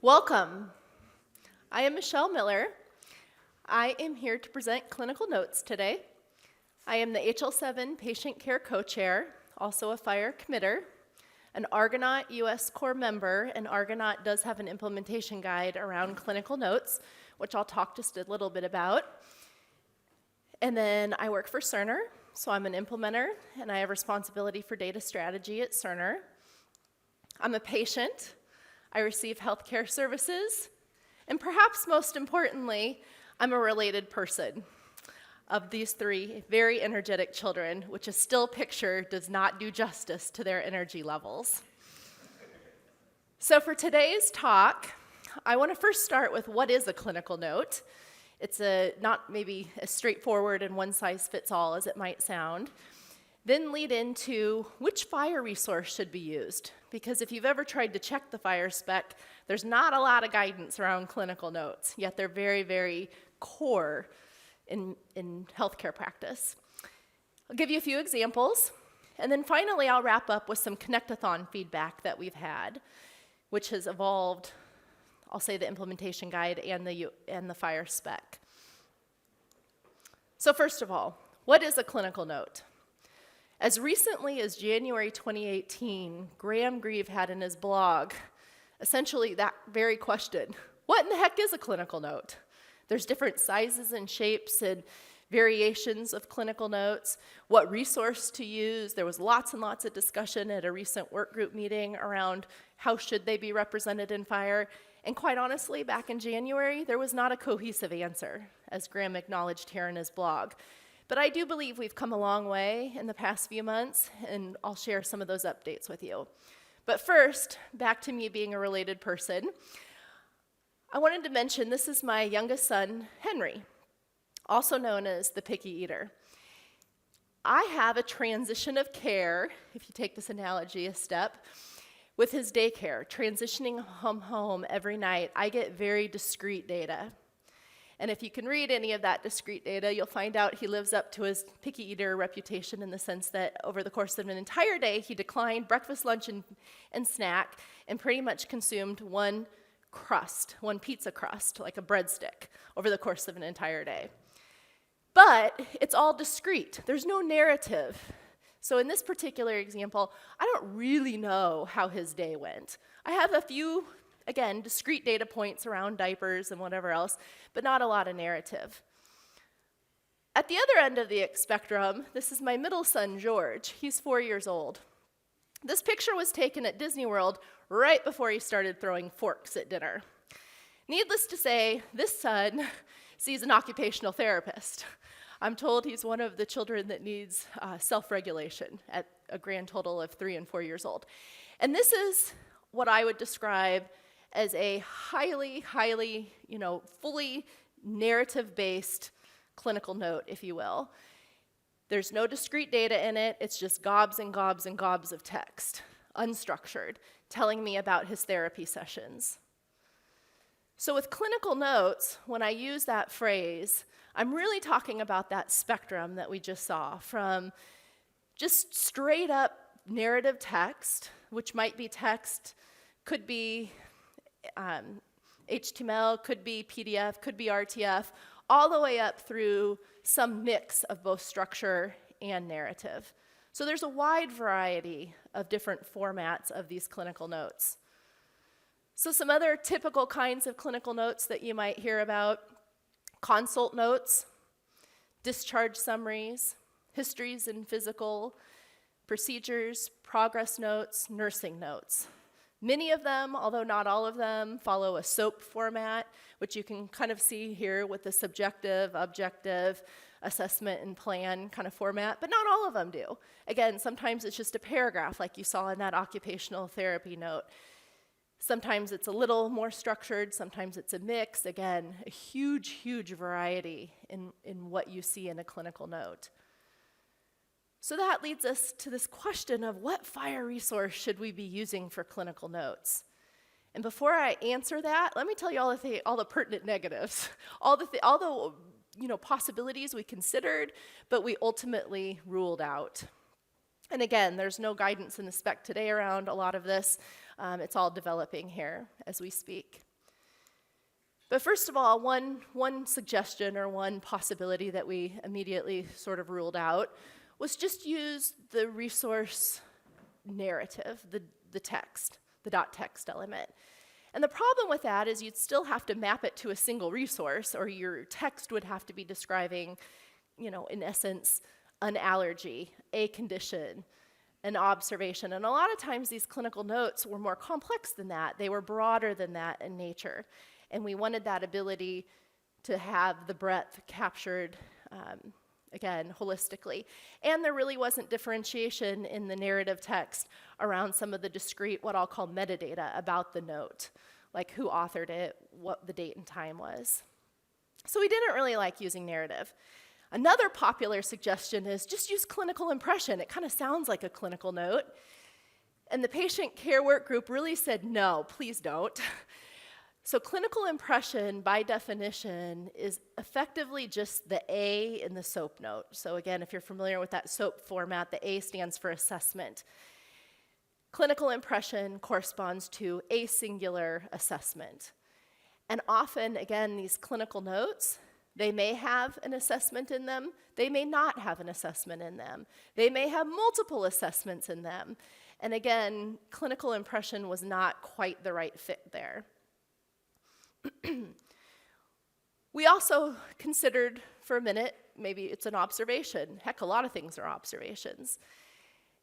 Welcome. I am Michelle Miller. I am here to present clinical notes today. I am the HL7 Patient Care Co-Chair, also a FHIR committer, an Argonaut US Core member, and Argonaut does have an implementation guide around clinical notes, which I'll talk just a little bit about. And then I work for Cerner, so I'm an implementer, and I have responsibility for data strategy at Cerner. I'm a patient. I receive healthcare services, and perhaps most importantly, I'm a related person. Of these three very energetic children, which a still picture does not do justice to their energy levels. So for today's talk, I want to first start with what is a clinical note. It's not maybe as straightforward and one-size-fits-all as it might sound. Then lead into which FHIR resource should be used. Because if you've ever tried to check the FHIR spec, there's not a lot of guidance around clinical notes, yet they're very, very core in healthcare practice. I'll give you a few examples, and then finally I'll wrap up with some Connect-a-thon feedback that we've had, which has evolved, I'll say the implementation guide and the FHIR spec. So first of all, what is a clinical note? As recently as January 2018, Graham Grieve had in his blog essentially that very question. What in the heck is a clinical note? There's different sizes and shapes and variations of clinical notes, what resource to use. There was lots and lots of discussion at a recent work group meeting around how should they be represented in FHIR. And quite honestly, back in January, there was not a cohesive answer, as Graham acknowledged here in his blog. But I do believe we've come a long way in the past few months, and I'll share some of those updates with you. But first, back to me being a related person. I wanted to mention this is my youngest son, Henry, also known as the picky eater. I have a transition of care, if you take this analogy a step, with his daycare, transitioning him home every night. I get very discrete data. And if you can read any of that discrete data, you'll find out he lives up to his picky eater reputation in the sense that over the course of an entire day, he declined breakfast, lunch, and snack, and pretty much consumed one pizza crust, like a breadstick, over the course of an entire day. But it's all discrete. There's no narrative. So in this particular example, I don't really know how his day went. I have a few, again, discrete data points around diapers and whatever else, but not a lot of narrative. At the other end of the spectrum, this is my middle son, George. He's 4 years old. This picture was taken at Disney World right before he started throwing forks at dinner. Needless to say, this son sees an occupational therapist. I'm told he's one of the children that needs self-regulation at a grand total of 3 and 4 years old. And this is what I would describe as a highly, fully narrative-based clinical note, if you will. There's no discrete data in it. It's just gobs and gobs and gobs of text, unstructured, telling me about his therapy sessions. So with clinical notes, when I use that phrase, I'm really talking about that spectrum that we just saw, from just straight up narrative text, which might be text, could be HTML, could be PDF, could be RTF, all the way up through some mix of both structure and narrative. So there's a wide variety of different formats of these clinical notes. So some other typical kinds of clinical notes that you might hear about: consult notes, discharge summaries, histories and physical, procedures, progress notes, nursing notes. Many of them, although not all of them, follow a SOAP format, which you can kind of see here with the subjective, objective, assessment and plan kind of format, but not all of them do. Again, sometimes it's just a paragraph like you saw in that occupational therapy note. Sometimes it's a little more structured, sometimes it's a mix. Again, a huge, huge variety in what you see in a clinical note. So that leads us to this question of what FHIR resource should we be using for clinical notes? And before I answer that, let me tell you all the pertinent negatives, all the possibilities we considered, but we ultimately ruled out. And again, there's no guidance in the spec today around a lot of this. It's all developing here as we speak. But first of all, one suggestion or one possibility that we immediately sort of ruled out was just use the resource narrative, the text, the .text element. And the problem with that is you'd still have to map it to a single resource, or your text would have to be describing, in essence, an allergy, a condition, an observation. And a lot of times these clinical notes were more complex than that. They were broader than that in nature. And we wanted that ability to have the breadth captured, again, holistically. And there really wasn't differentiation in the narrative text around some of the discrete, what I'll call metadata about the note, like who authored it, what the date and time was. So we didn't really like using narrative. Another popular suggestion is just use clinical impression. It kind of sounds like a clinical note. And the patient care work group really said, no, please don't. So clinical impression, by definition, is effectively just the A in the SOAP note. So again, if you're familiar with that SOAP format, the A stands for assessment. Clinical impression corresponds to a singular assessment. And often, again, these clinical notes, they may have an assessment in them, they may not have an assessment in them. They may have multiple assessments in them. And again, clinical impression was not quite the right fit there. We also considered for a minute, maybe it's an observation. Heck, a lot of things are observations.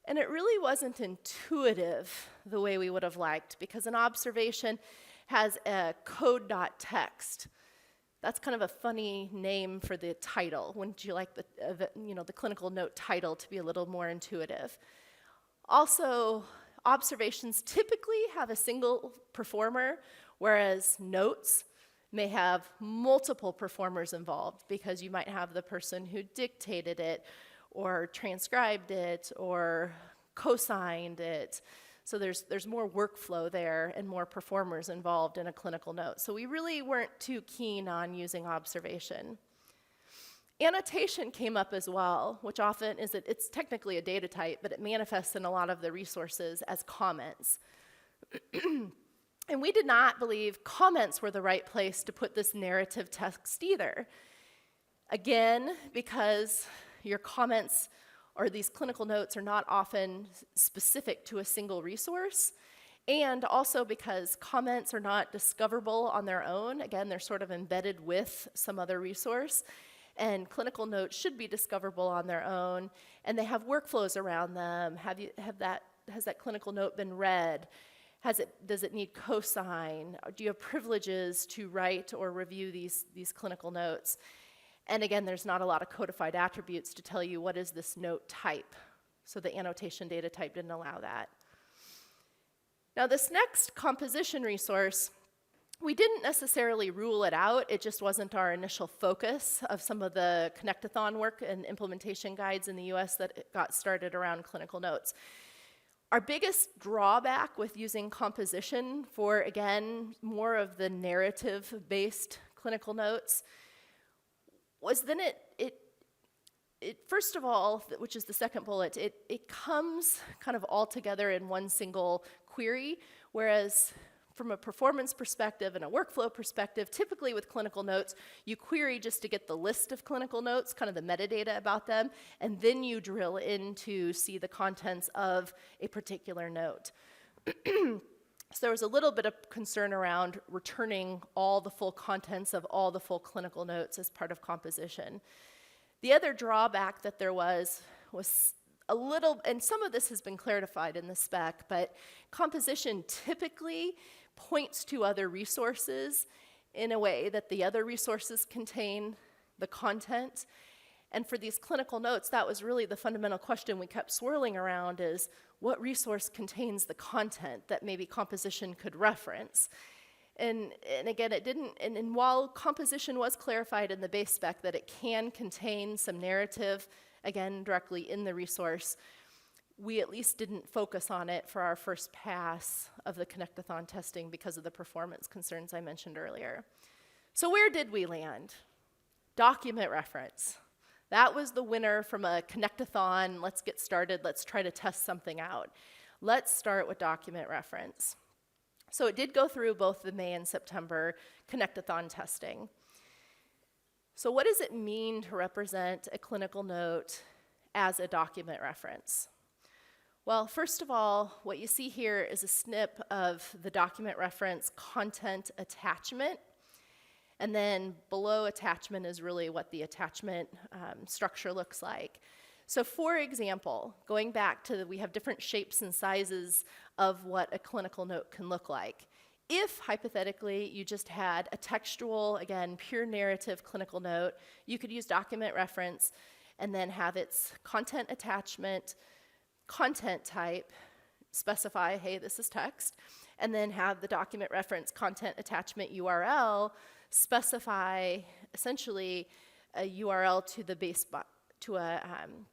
And it really wasn't intuitive the way we would have liked, because an observation has a code.text. That's kind of a funny name for the title. Wouldn't you like the clinical note title to be a little more intuitive? Also, observations typically have a single performer, whereas notes may have multiple performers involved, because you might have the person who dictated it or transcribed it or co-signed it. So there's more workflow there and more performers involved in a clinical note. So we really weren't too keen on using observation. Annotation came up as well, which often it's technically a data type, but it manifests in a lot of the resources as comments. And we did not believe comments were the right place to put this narrative text either. Again, because your comments or these clinical notes are not often specific to a single resource, and also because comments are not discoverable on their own. Again, they're sort of embedded with some other resource, and clinical notes should be discoverable on their own, and they have workflows around them. Has that clinical note been read? Does it need cosign? Do you have privileges to write or review these clinical notes? And again, there's not a lot of codified attributes to tell you what is this note type. So the annotation data type didn't allow that. Now this next composition resource, we didn't necessarily rule it out. It just wasn't our initial focus of some of the Connectathon work and implementation guides in the US that got started around clinical notes. Our biggest drawback with using composition for, again, more of the narrative-based clinical notes was then it first of all, which is the second bullet, it comes kind of all together in one single query, whereas from a performance perspective and a workflow perspective, typically with clinical notes, you query just to get the list of clinical notes, kind of the metadata about them, and then you drill in to see the contents of a particular note. So there was a little bit of concern around returning all the full contents of all the full clinical notes as part of composition. The other drawback that there was a little, and some of this has been clarified in the spec, but composition typically points to other resources in a way that the other resources contain the content. And for these clinical notes, that was really the fundamental question we kept swirling around is, what resource contains the content that maybe composition could reference? And again, it didn't, and while composition was clarified in the base spec that it can contain some narrative, again, directly in the resource, we at least didn't focus on it for our first pass of the Connectathon testing because of the performance concerns I mentioned earlier. So where did we land? Document reference. That was the winner from a Connectathon, let's get started, let's try to test something out. Let's start with document reference. So it did go through both the May and September Connect-a-thon testing. So what does it mean to represent a clinical note as a document reference? Well, first of all, what you see here is a snip of the document reference content attachment. And then below attachment is really what the attachment structure looks like. So for example, going back to we have different shapes and sizes of what a clinical note can look like. If, hypothetically, you just had a textual, again, pure narrative clinical note, you could use document reference and then have its content attachment, content type, specify, hey, this is text, and then have the document reference content attachment URL specify essentially a URL to the to a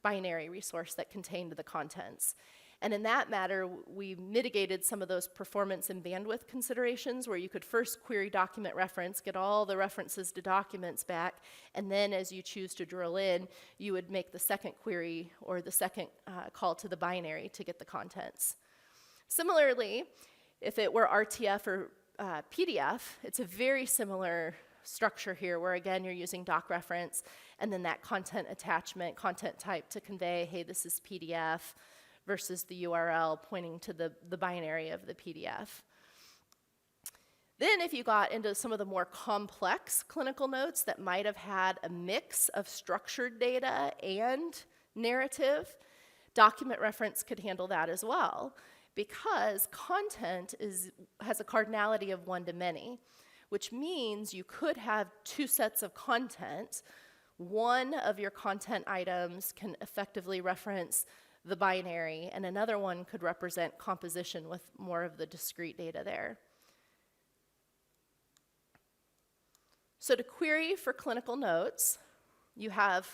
binary resource that contained the contents. And in that matter, we mitigated some of those performance and bandwidth considerations where you could first query document reference, get all the references to documents back, and then as you choose to drill in, you would make the second query or the second call to the binary to get the contents. Similarly, if it were RTF or PDF, it's a very similar structure here where again you're using doc reference and then that content attachment, content type to convey, hey, this is PDF, versus the URL pointing to the binary of the PDF. Then if you got into some of the more complex clinical notes that might have had a mix of structured data and narrative, document reference could handle that as well, because content has a cardinality of one to many, which means you could have two sets of content. One of your content items can effectively reference the binary, and another one could represent composition with more of the discrete data there. So to query for clinical notes, you have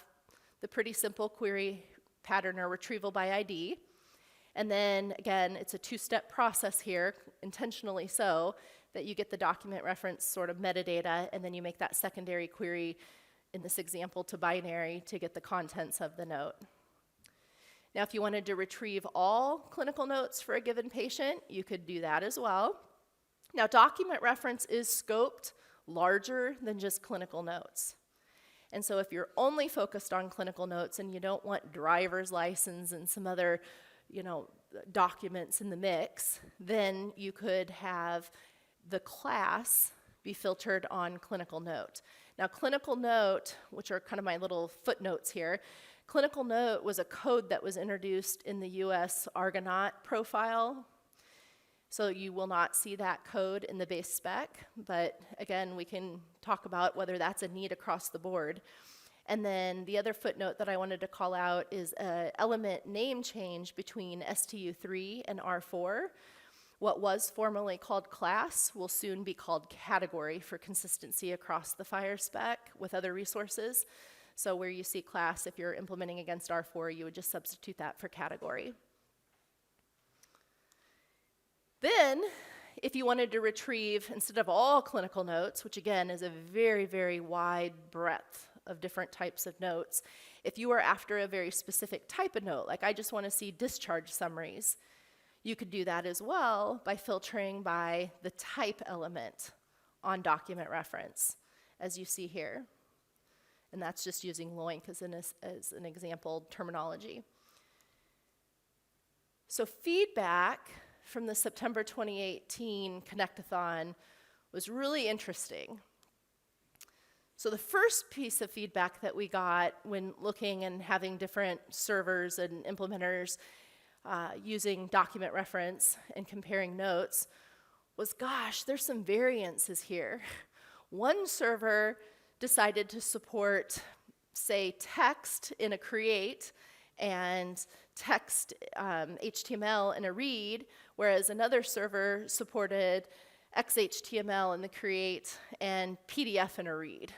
the pretty simple query pattern or retrieval by ID. And then, again, it's a two-step process here, intentionally so, that you get the document reference sort of metadata, and then you make that secondary query, in this example, to binary to get the contents of the note. Now, if you wanted to retrieve all clinical notes for a given patient, you could do that as well. Now, document reference is scoped larger than just clinical notes. And so if you're only focused on clinical notes and you don't want driver's license and some other, documents in the mix, then you could have the class be filtered on clinical note. Now, clinical note, which are kind of my little footnotes here, clinical note was a code that was introduced in the US Argonaut profile. So you will not see that code in the base spec, but again, we can talk about whether that's a need across the board. And then the other footnote that I wanted to call out is an element name change between STU3 and R4. What was formerly called class will soon be called category for consistency across the FHIR spec with other resources. So where you see class, if you're implementing against R4, you would just substitute that for category. Then, if you wanted to retrieve, instead of all clinical notes, which again is a very, very wide breadth of different types of notes, if you were after a very specific type of note, like I just want to see discharge summaries, you could do that as well by filtering by the type element on document reference, as you see here. And that's just using LOINC as an example terminology. So feedback from the September 2018 Connect-a-thon was really interesting. So the first piece of feedback that we got when looking and having different servers and implementers using document reference and comparing notes was, gosh, there's some variances here. One server decided to support, say, text in a create and text HTML in a read, whereas another server supported XHTML in the create and PDF in a read.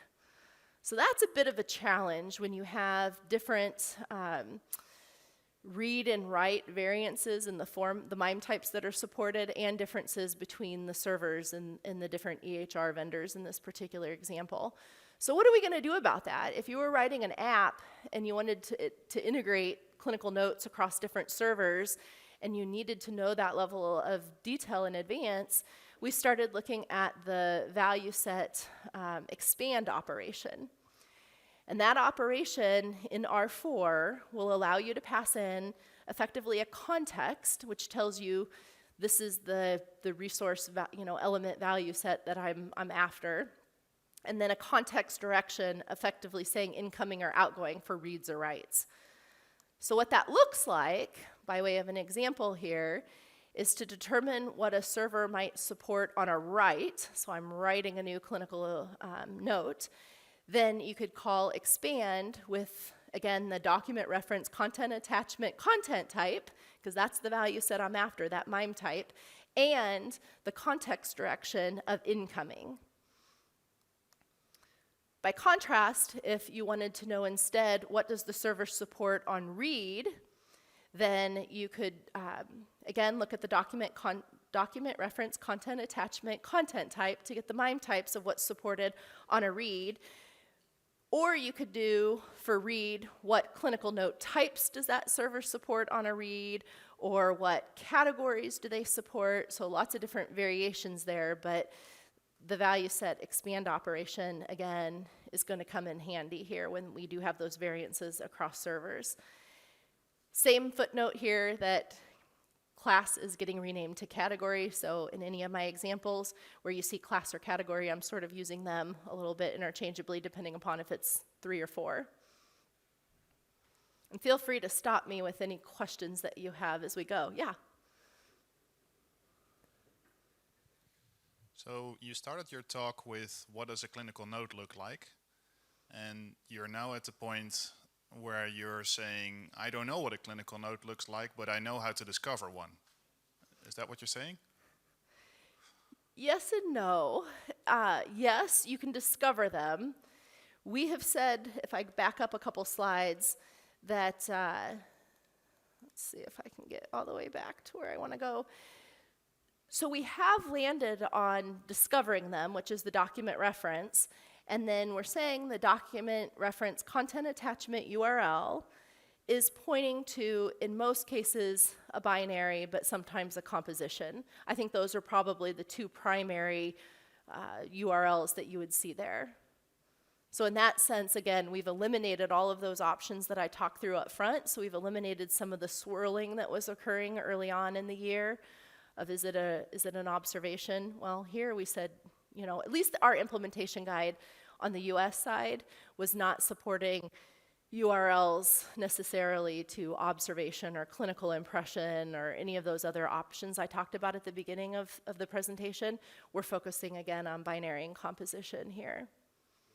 So that's a bit of a challenge when you have different read and write variances in the MIME types that are supported and differences between the servers and the different EHR vendors in this particular example. So what are we going to do about that? If you were writing an app and you wanted to integrate clinical notes across different servers and you needed to know that level of detail in advance, we started looking at the value set expand operation. And that operation in R4 will allow you to pass in effectively a context, which tells you this is the resource element value set that I'm after. And then a context direction effectively saying incoming or outgoing for reads or writes. So what that looks like, by way of an example here, is to determine what a server might support on a write. So I'm writing a new clinical note. Then you could call expand with, again, the document reference content attachment content type, because that's the value set I'm after, that MIME type, and the context direction of incoming. By contrast, if you wanted to know instead what does the server support on read, then you could, again, look at the document reference content attachment content type to get the MIME types of what's supported on a read. Or you could do, for read, what clinical note types does that server support on a read, or what categories do they support? So lots of different variations there, but the value set expand operation, again, is going to come in handy here when we do have those variances across servers. Same footnote here that class is getting renamed to category, so in any of my examples where you see class or category, I'm sort of using them a little bit interchangeably depending upon if it's 3 or 4. And feel free to stop me with any questions that you have as we go. Yeah? So you started your talk with what does a clinical note look like? And you're now at the point where you're saying, I don't know what a clinical note looks like, but I know how to discover one. Is that what you're saying? Yes and no. Yes, you can discover them. We have said, if I back up a couple slides, that, let's see if I can get all the way back to where I want to go. So we have landed on discovering them, which is the document reference, and then we're saying the document reference content attachment URL is pointing to, in most cases, a binary, but sometimes a composition. I think those are probably the 2 primary URLs that you would see there. So in that sense, again, we've eliminated all of those options that I talked through up front, so we've eliminated some of the swirling that was occurring early on in the year of is it an observation? Well, here we said, at least our implementation guide on the US side was not supporting URLs necessarily to observation or clinical impression or any of those other options I talked about at the beginning of the presentation. We're focusing again on binary and composition here.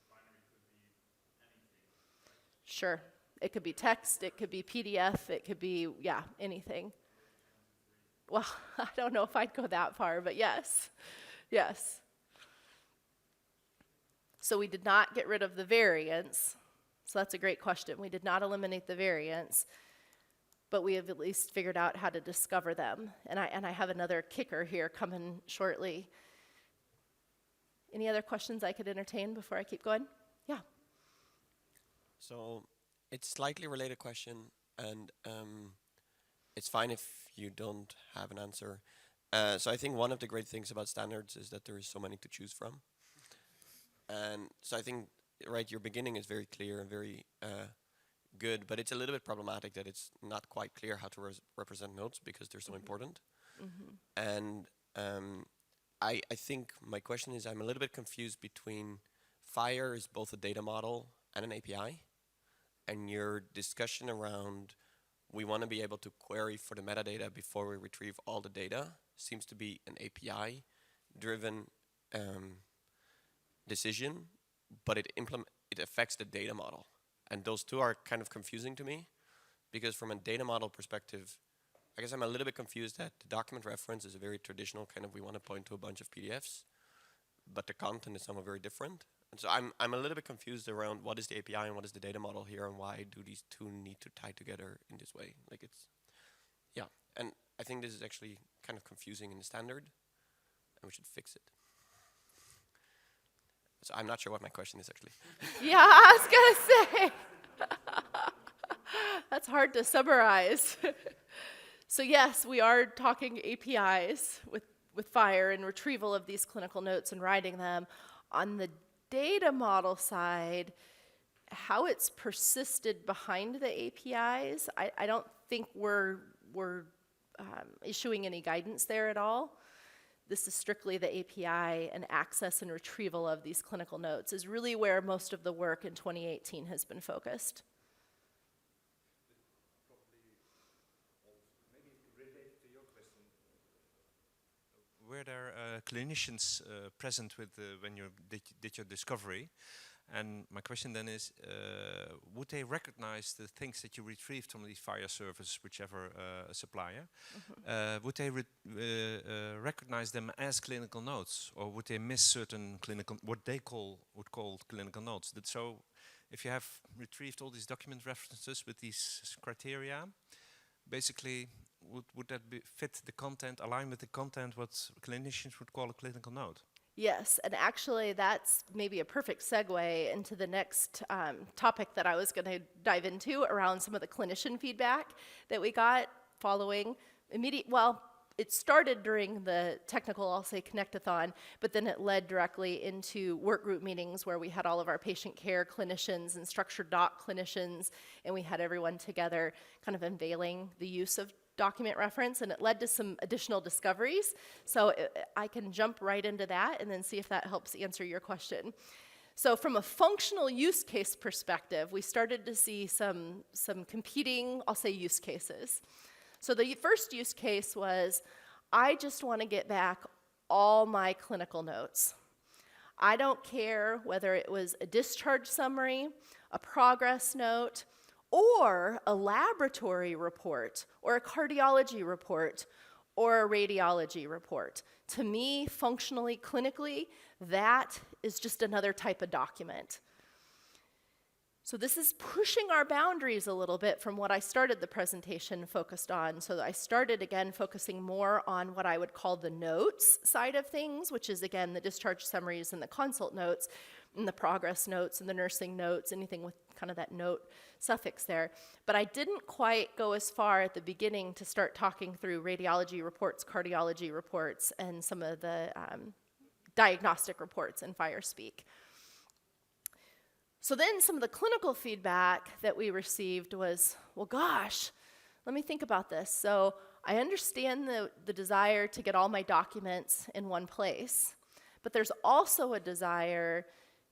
Binary could be anything. Sure. It could be text, it could be PDF, it could be, anything. Well, I don't know if I'd go that far, but yes. Yes. So we did not get rid of the variance. So that's a great question. We did not eliminate the variance, but we have at least figured out how to discover them. And I have another kicker here coming shortly. Any other questions I could entertain before I keep going? Yeah. So it's slightly related question, and it's fine if you don't have an answer. So I think one of the great things about standards is that there is so many to choose from. And so I think, right, your beginning is very clear and very good, but it's a little bit problematic that it's not quite clear how to represent notes because they're so important. And I think my question is, I'm a little bit confused between FHIR is both a data model and an API, and your discussion around we want to be able to query for the metadata before we retrieve all the data seems to be an API-driven decision, but it affects the data model. And those two are kind of confusing to me, because from a data model perspective, I guess I'm a little bit confused that the document reference is a very traditional kind of, we want to point to a bunch of PDFs, but the content is somewhat very different. And so I'm a little bit confused around what is the API and what is the data model here, and why do these two need to tie together in this way? Like it's, yeah. And I think this is actually kind of confusing in the standard, and we should fix it. So I'm not sure what my question is actually. Yeah, I was gonna say. That's hard to summarize. So yes, we are talking APIs with with FHIR and retrieval of these clinical notes and writing them. On the data model side, how it's persisted behind the APIs, I don't think we're issuing any guidance there at all. This is strictly the API and access and retrieval of these clinical notes is really where most of the work in 2018 has been focused. Maybe related to your question, were there clinicians present with when you did your discovery? And my question then is, would they recognize the things that you retrieved from these FHIR services, whichever supplier? Would they recognize them as clinical notes, or would they miss certain clinical, what they would call clinical notes? So, if you have retrieved all these document references with these criteria, basically, would that fit the content, align with the content, what clinicians would call a clinical note? Yes, and actually that's maybe a perfect segue into the next topic that I was going to dive into around some of the clinician feedback that we got following it started during the technical, I'll say, Connectathon, but then it led directly into work group meetings where we had all of our patient care clinicians and structured doc clinicians, and we had everyone together kind of unveiling the use of document reference, and it led to some additional discoveries. So I can jump right into that and then see if that helps answer your question. So from a functional use case perspective, we started to see some competing, I'll say, use cases. So the first use case was, I just want to get back all my clinical notes. I don't care whether it was a discharge summary, a progress note, or a laboratory report, or a cardiology report, or a radiology report. To me, functionally, clinically, that is just another type of document. So this is pushing our boundaries a little bit from what I started the presentation focused on. So I started, again, focusing more on what I would call the notes side of things, which is, again, the discharge summaries and the consult notes, and the progress notes and the nursing notes, anything with kind of that note suffix there. But I didn't quite go as far at the beginning to start talking through radiology reports, cardiology reports, and some of the diagnostic reports in FHIR speak. So then some of the clinical feedback that we received was, well, gosh, let me think about this. So I understand the desire to get all my documents in one place, but there's also a desire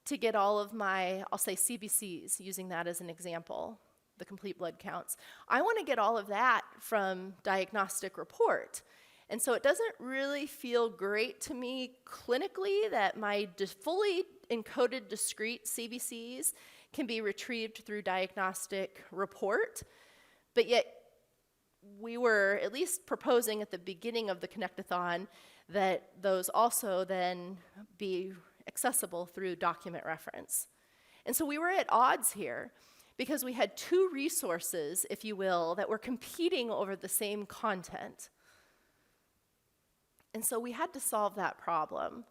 to get all of my, I'll say, CBCs, using that as an example, the complete blood counts. I want to get all of that from Diagnostic Report. And so it doesn't really feel great to me clinically that my fully encoded discrete CBCs can be retrieved through Diagnostic Report, but yet we were at least proposing at the beginning of the Connectathon that those also then be accessible through document reference. And so we were at odds here because we had two resources, if you will, that were competing over the same content. And so we had to solve that problem.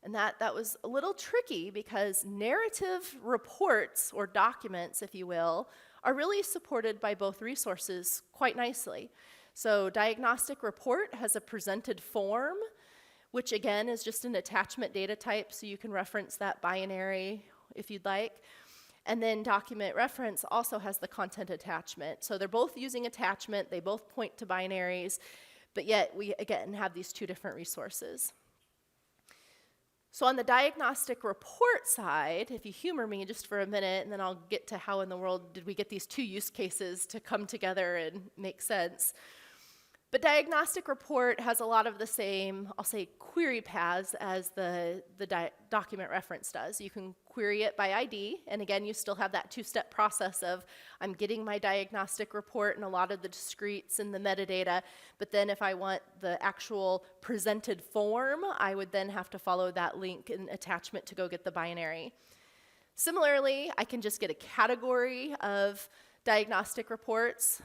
And that was a little tricky because narrative reports, or documents, if you will, are really supported by both resources quite nicely. So Diagnostic Report has a presented form, which again is just an attachment data type, so you can reference that binary if you'd like. And then document reference also has the content attachment. So they're both using attachment, they both point to binaries, but yet we again have these two different resources. So on the Diagnostic Report side, if you humor me just for a minute, and then I'll get to how in the world did we get these two use cases to come together and make sense. But Diagnostic Report has a lot of the same, I'll say, query paths as the document reference does. You can query it by ID, and again, you still have that two-step process of I'm getting my Diagnostic Report and a lot of the discretes and the metadata, but then if I want the actual presented form, I would then have to follow that link and attachment to go get the binary. Similarly, I can just get a category of diagnostic reports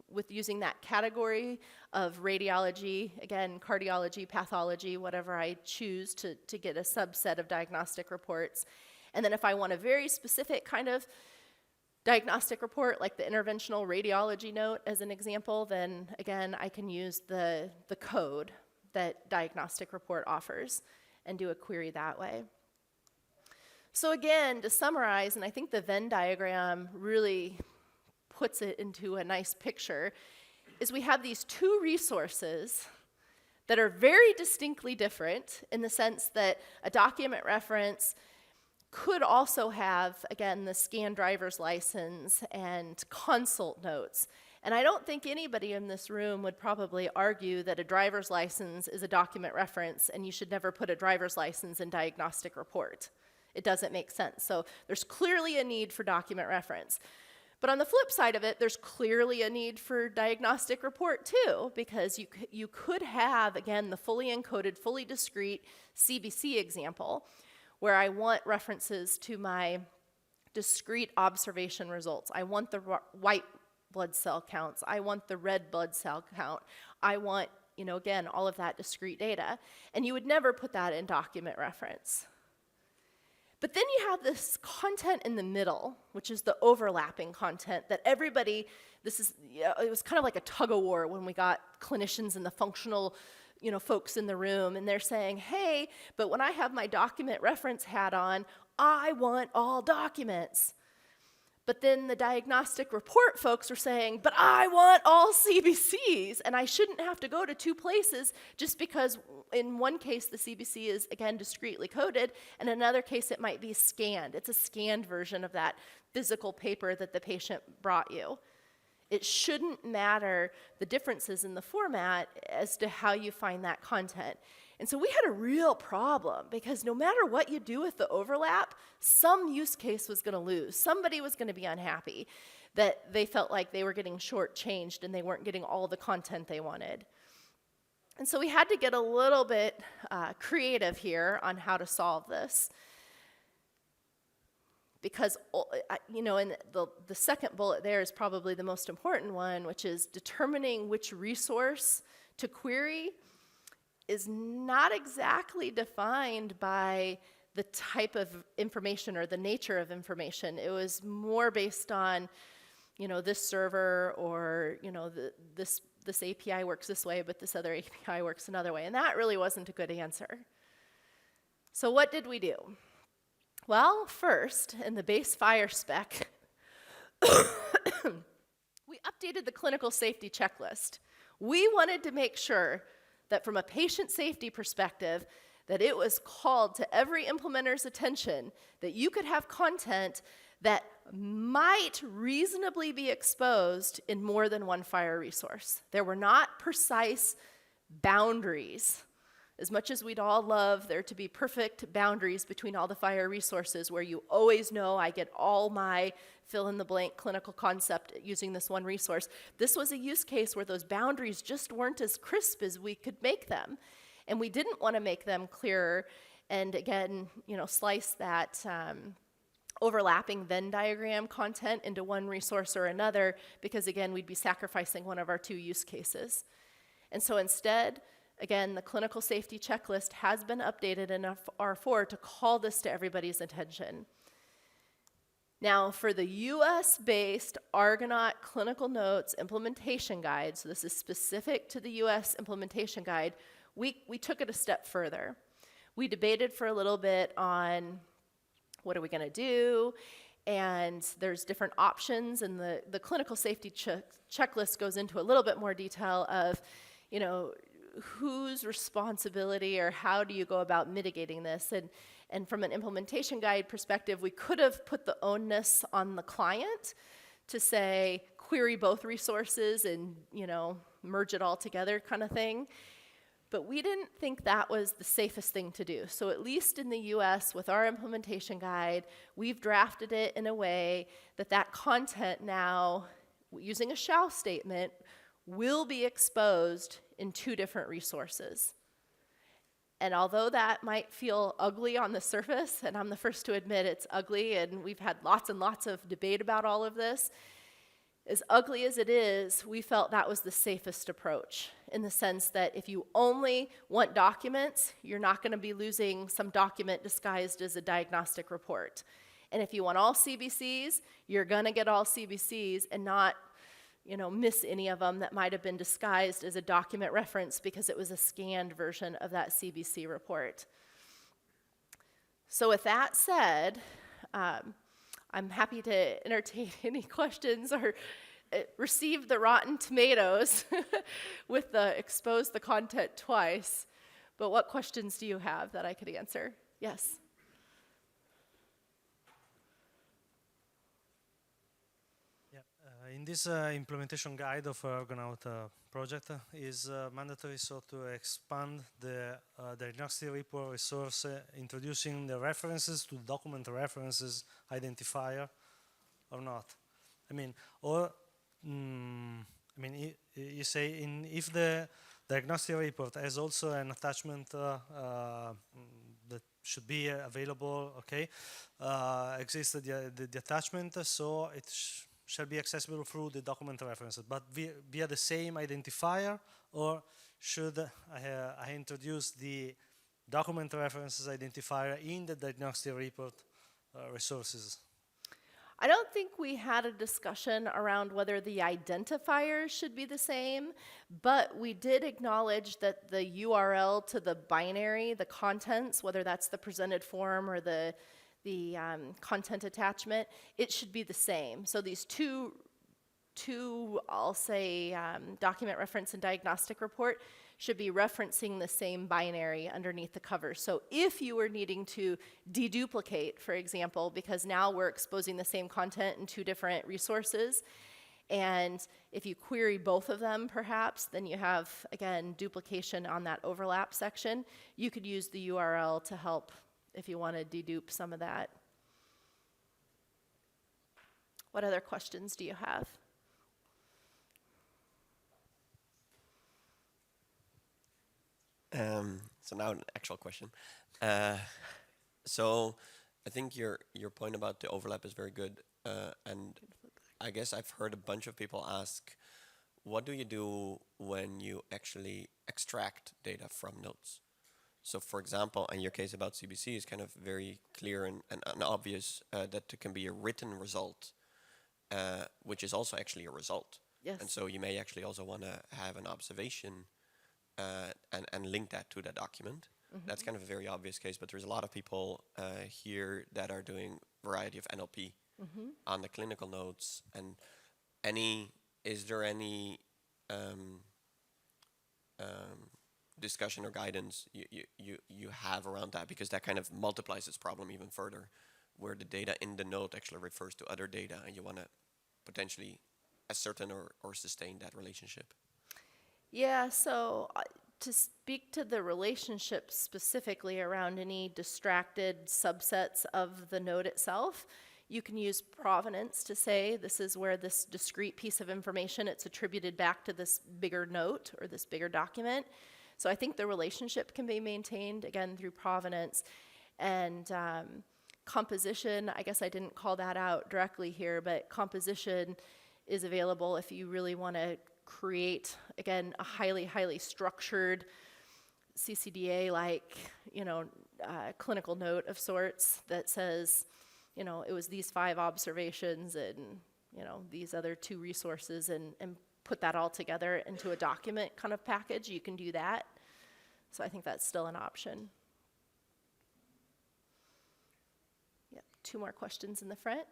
with using that category of radiology, again, cardiology, pathology, whatever I choose to get a subset of diagnostic reports. And then if I want a very specific kind of diagnostic report, like the interventional radiology note as an example, then again, I can use the code that Diagnostic Report offers and do a query that way. So again, to summarize, and I think the Venn diagram really puts it into a nice picture, is we have these two resources that are very distinctly different in the sense that a document reference could also have, again, the scan driver's license and consult notes. And I don't think anybody in this room would probably argue that a driver's license is a document reference and you should never put a driver's license in Diagnostic Report. It doesn't make sense. So there's clearly a need for document reference. But on the flip side of it, there's clearly a need for Diagnostic Report too, because you could have, again, the fully encoded, fully discrete CBC example, where I want references to my discrete observation results. I want the white blood cell counts. I want the red blood cell count. I want, again, all of that discrete data. And you would never put that in document reference. But then you have this content in the middle, which is the overlapping content that everybody, it was kind of like a tug of war when we got clinicians and the functional folks in the room, and they're saying, hey, but when I have my document reference hat on, I want all documents. But then the Diagnostic Report folks were saying, but I want all CBCs, and I shouldn't have to go to two places just because in one case the CBC is, again, discretely coded, and in another case it might be scanned. It's a scanned version of that physical paper that the patient brought you. It shouldn't matter the differences in the format as to how you find that content. And so we had a real problem because no matter what you do with the overlap, some use case was going to lose. Somebody was going to be unhappy that they felt like they were getting shortchanged and they weren't getting all the content they wanted. And so we had to get a little bit creative here on how to solve this. Because, and the second bullet there is probably the most important one, which is determining which resource to query is not exactly defined by the type of information or the nature of information. It was more based on, this server or, this API works this way, but this other API works another way. And that really wasn't a good answer. So what did we do? Well, first, in the base FHIR spec, we updated the clinical safety checklist. We wanted to make sure that from a patient safety perspective, that it was called to every implementer's attention that you could have content that might reasonably be exposed in more than one FHIR resource. There were not precise boundaries. As much as we'd all love there to be perfect boundaries between all the FHIR resources where you always know I get all my fill-in-the-blank clinical concept using this one resource, this was a use case where those boundaries just weren't as crisp as we could make them. And we didn't want to make them clearer and, again, slice that overlapping Venn diagram content into one resource or another because, again, we'd be sacrificing one of our two use cases. And so instead, again, the clinical safety checklist has been updated in R4 to call this to everybody's attention. Now, for the US-based Argonaut Clinical Notes Implementation Guide, so this is specific to the US implementation guide, we took it a step further. We debated for a little bit on what are we going to do, and there's different options, and the clinical safety checklist goes into a little bit more detail of, whose responsibility or how do you go about mitigating this? And from an implementation guide perspective, we could have put the onus on the client to say, query both resources and, merge it all together kind of thing. But we didn't think that was the safest thing to do. So at least in the US, with our implementation guide, we've drafted it in a way that content now, using a shall statement, will be exposed in two different resources. And although that might feel ugly on the surface, and I'm the first to admit it's ugly, and we've had lots and lots of debate about all of this, as ugly as it is, we felt that was the safest approach, in the sense that if you only want documents, you're not going to be losing some document disguised as a diagnostic report. And if you want all CBCs, you're going to get all CBCs and not miss any of them that might have been disguised as a document reference because it was a scanned version of that CBC report. So with that said, I'm happy to entertain any questions or receive the Rotten Tomatoes with the expose the content twice. But what questions do you have that I could answer? Yes. In this implementation guide of Argonaut project is mandatory to expand the diagnostic report resource, introducing the references to document references identifier or not. I mean, or you say if the diagnostic report has also an attachment that should be available. Okay, exists the attachment, so it shall be accessible through the document references, but via the same identifier, or should I introduce the document references identifier in the diagnostic report resources? I don't think we had a discussion around whether the identifiers should be the same, but we did acknowledge that the URL to the binary, the contents, whether that's the presented form or the content attachment, it should be the same. So these two I'll say, document reference and diagnostic report should be referencing the same binary underneath the cover. So if you were needing to deduplicate, for example, because now we're exposing the same content in two different resources, and if you query both of them, perhaps, then you have, again, duplication on that overlap section. You could use the URL to help if you want to dedupe some of that. What other questions do you have? So now an actual question. So I think your point about the overlap is very good, and I guess I've heard a bunch of people ask, what do you do when you actually extract data from notes? So for example, in your case about CBC is kind of very clear and obvious that there can be a written result, which is also actually a result. Yes. And so you may actually also want to have an observation and link that to the document. Mm-hmm. That's kind of a very obvious case, but there's a lot of people here that are doing variety of NLP mm-hmm. on the clinical notes. And is there any discussion or guidance you have around that? Because that kind of multiplies this problem even further, where the data in the note actually refers to other data, and you want to potentially ascertain or sustain that relationship. Yeah, so to speak to the relationship specifically around any distracted subsets of the note itself, you can use provenance to say this is where this discrete piece of information, it's attributed back to this bigger note or this bigger document. So I think the relationship can be maintained, again, through provenance. And composition, I guess I didn't call that out directly here, but composition is available if you really want to create, again, a highly structured CCDA-like, clinical note of sorts that says, it was these 5 observations and, these other 2 resources, and put that all together into a document kind of package. You can do that. So I think that's still an option. Yep, 2 more questions in the front.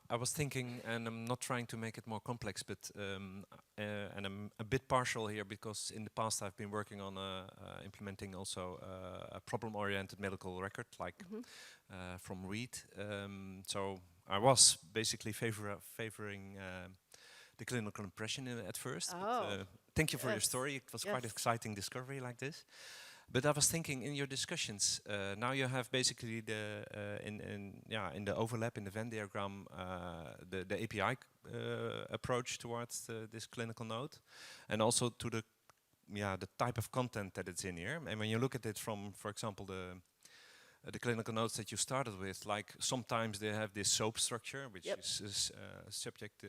I was thinking, and I'm not trying to make it more complex, but and I'm a bit partial here because in the past I've been working on implementing also a problem-oriented medical record, like mm-hmm. From Reed. So I was basically favoring the clinical impression at first. Oh. But, thank you for yes. your story. It was yes. quite an exciting discovery like this. But I was thinking in your discussions, now you have basically the in the overlap in the Venn diagram the API approach towards this clinical node, and also to the type of content that it's in here. And when you look at it from, for example, the clinical nodes that you started with, like sometimes they have this SOAP structure, which yep. is subject,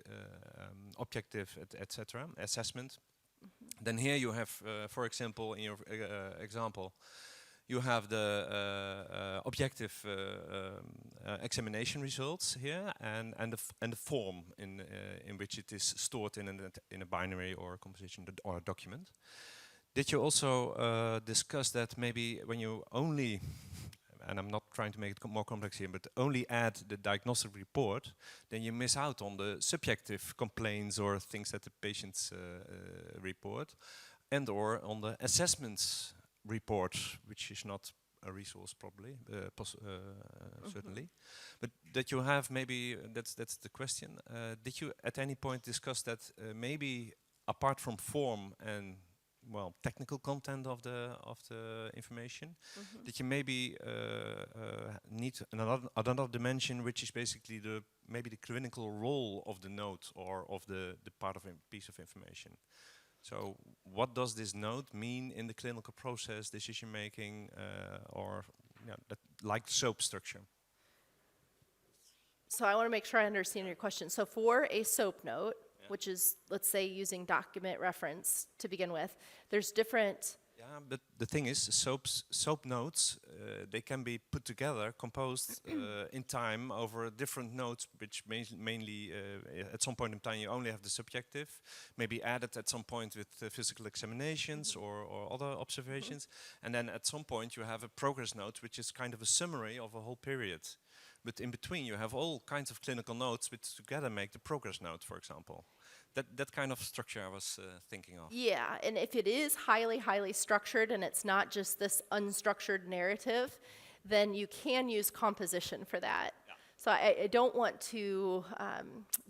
objective, etc. assessment. Mm-hmm. Then here you have, for example, in your example, You have the objective examination results here, and the form in which it is stored in a binary or a composition or a document. Did you also discuss that maybe when you only, and I'm not trying to make it more complex here, but only add the diagnostic report, then you miss out on the subjective complaints or things that the patients report, and or on the assessments report, which is not a resource probably, certainly. But that you have maybe, that's the question. Did you at any point discuss that maybe apart from form and technical content of the information, that you maybe need another dimension, which is basically maybe the clinical role of the note or of the part of a piece of information. So what does this note mean in the clinical process, decision making, or like SOAP structure? So I want to make sure I understand your question. So for a SOAP note, which is, let's say, using document reference to begin with, there's different... Yeah, but the thing is, SOAP notes, they can be put together, composed in time over different notes, which mainly at some point in time you only have the subjective, maybe added at some point with physical examinations or other observations, and then at some point you have a progress note, which is kind of a summary of a whole period. But in between you have all kinds of clinical notes which together make the progress note, for example. That kind of structure I was thinking of. Yeah, and if it is highly structured and it's not just this unstructured narrative, then you can use composition for that. Yeah. So I don't want to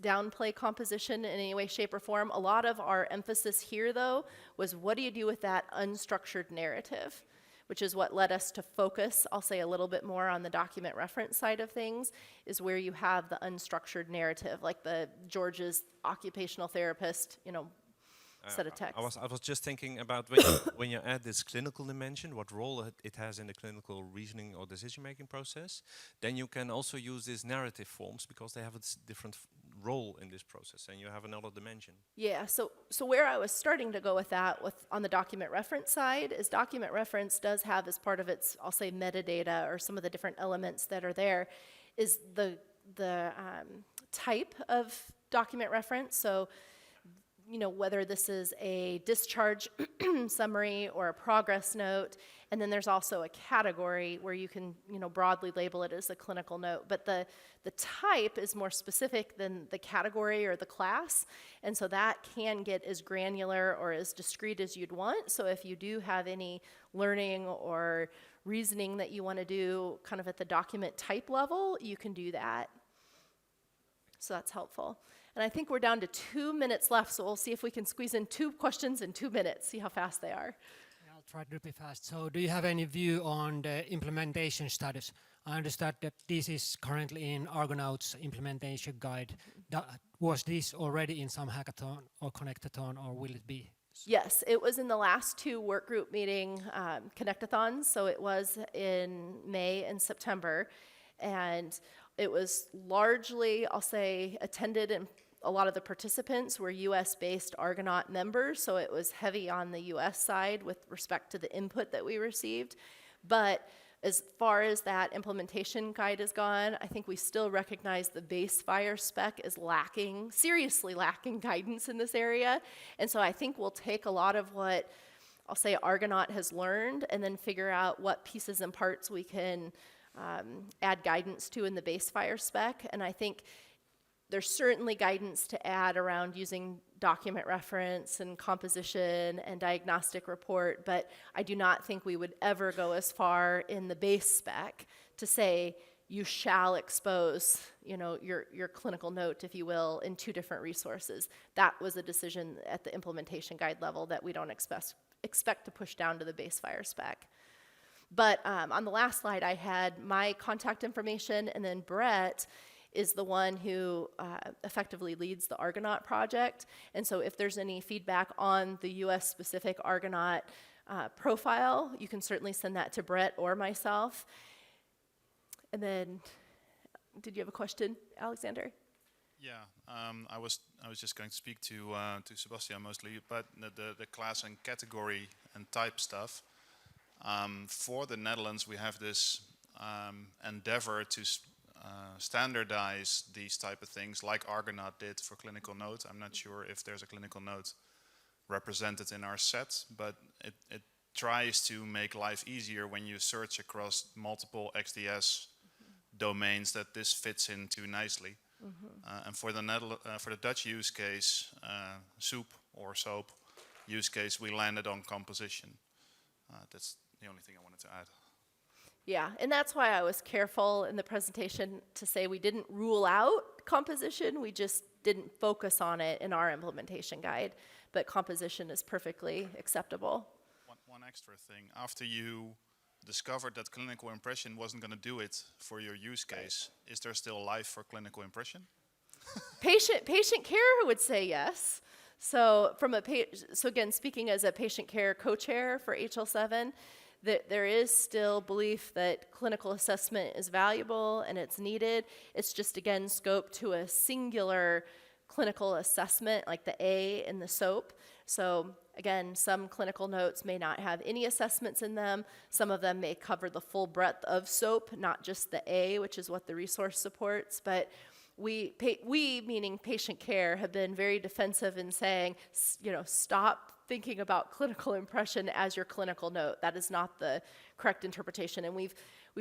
downplay composition in any way, shape, or form. A lot of our emphasis here, though, was what do you do with that unstructured narrative, which is what led us to focus, I'll say a little bit more on the document reference side of things, is where you have the unstructured narrative, like the George's occupational therapist, set of text. I was just thinking about when you add this clinical dimension, what role it has in the clinical reasoning or decision-making process, then you can also use these narrative forms because they have a different role in this process, and you have another dimension. Yeah, so where I was starting to go with that, on the document reference side, is document reference does have as part of its, I'll say, metadata or some of the different elements that are there, is the type of document reference. So, whether this is a discharge summary or a progress note, and then there's also a category where you can, broadly label it as a clinical note. But the type is more specific than the category or the class, and so that can get as granular or as discrete as you'd want. So if you do have any learning or reasoning that you want to do kind of at the document type level, you can do that. So that's helpful. And I think we're down to 2 minutes left, so we'll see if we can squeeze in 2 questions in 2 minutes, see how fast they are. Yeah, I'll try to be fast. So do you have any view on the implementation status? I understand that this is currently in Argonaut's implementation guide. Was this already in some hackathon or connectathon, or will it be? Yes, it was in the last 2 work group meeting connectathons, so it was in May and September, and it was largely, I'll say, attended, and a lot of the participants were US-based Argonaut members, so it was heavy on the US side with respect to the input that we received. But as far as that implementation guide has gone, I think we still recognize the base FHIR spec is lacking, seriously lacking guidance in this area. And so I think we'll take a lot of what, I'll say, Argonaut has learned and then figure out what pieces and parts we can add guidance to in the base FHIR spec. And I think there's certainly guidance to add around using document reference and composition and diagnostic report, but I do not think we would ever go as far in the base spec to say you shall expose, your clinical note, if you will, in 2 different resources. That was a decision at the implementation guide level that we don't expect to push down to the base FHIR spec. But on the last slide, I had my contact information, and then Brett is the one who effectively leads the Argonaut project. And so if there's any feedback on the US-specific Argonaut profile, you can certainly send that to Brett or myself. And then, did you have a question, Alexander? Yeah, I was just going to speak to Sebastian mostly, but the class and category and type stuff. For the Netherlands, we have this endeavor to standardize these type of things, like Argonaut did for clinical note. I'm not sure if there's a clinical note represented in our set, but it tries to make life easier when you search across multiple XDS domains that this fits into nicely. And for the Dutch use case, soup or soap use case, we landed on composition. That's the only thing I wanted to add. Yeah, and that's why I was careful in the presentation to say we didn't rule out composition, we just didn't focus on it in our implementation guide, but composition is perfectly acceptable. One extra thing, after you discovered that clinical impression wasn't going to do it for your use case, is there still life for clinical impression? Patient care would say yes. So so again, speaking as a patient care co-chair for HL7, that there is still belief that clinical assessment is valuable and it's needed. It's just, again, scoped to a singular clinical assessment, like the A in the SOAP. So again, some clinical notes may not have any assessments in them. Some of them may cover the full breadth of SOAP, not just the A, which is what the resource supports. But we meaning patient care, have been very defensive in saying, stop thinking about clinical impression as your clinical note. That is not the correct interpretation. And we've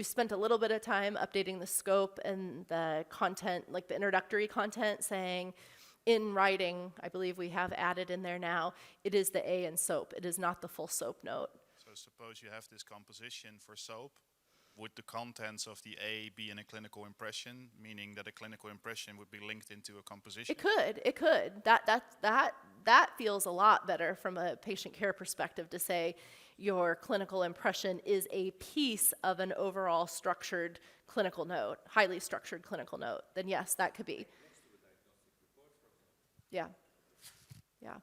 spent a little bit of time updating the scope and the content, like the introductory content, saying in writing, I believe we have added in there now, it is the A in SOAP. It is not the full SOAP note. So suppose you have this composition for SOAP. Would the contents of the A be in a clinical impression, meaning that a clinical impression would be linked into a composition? It could. That feels a lot better from a patient care perspective, to say your clinical impression is a piece of an overall structured clinical note, highly structured clinical note. Then yes, that could be. Yeah. Well,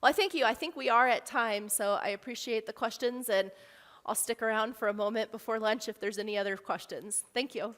I thank you. I think we are at time, so I appreciate the questions, and I'll stick around for a moment before lunch if there's any other questions. Thank you.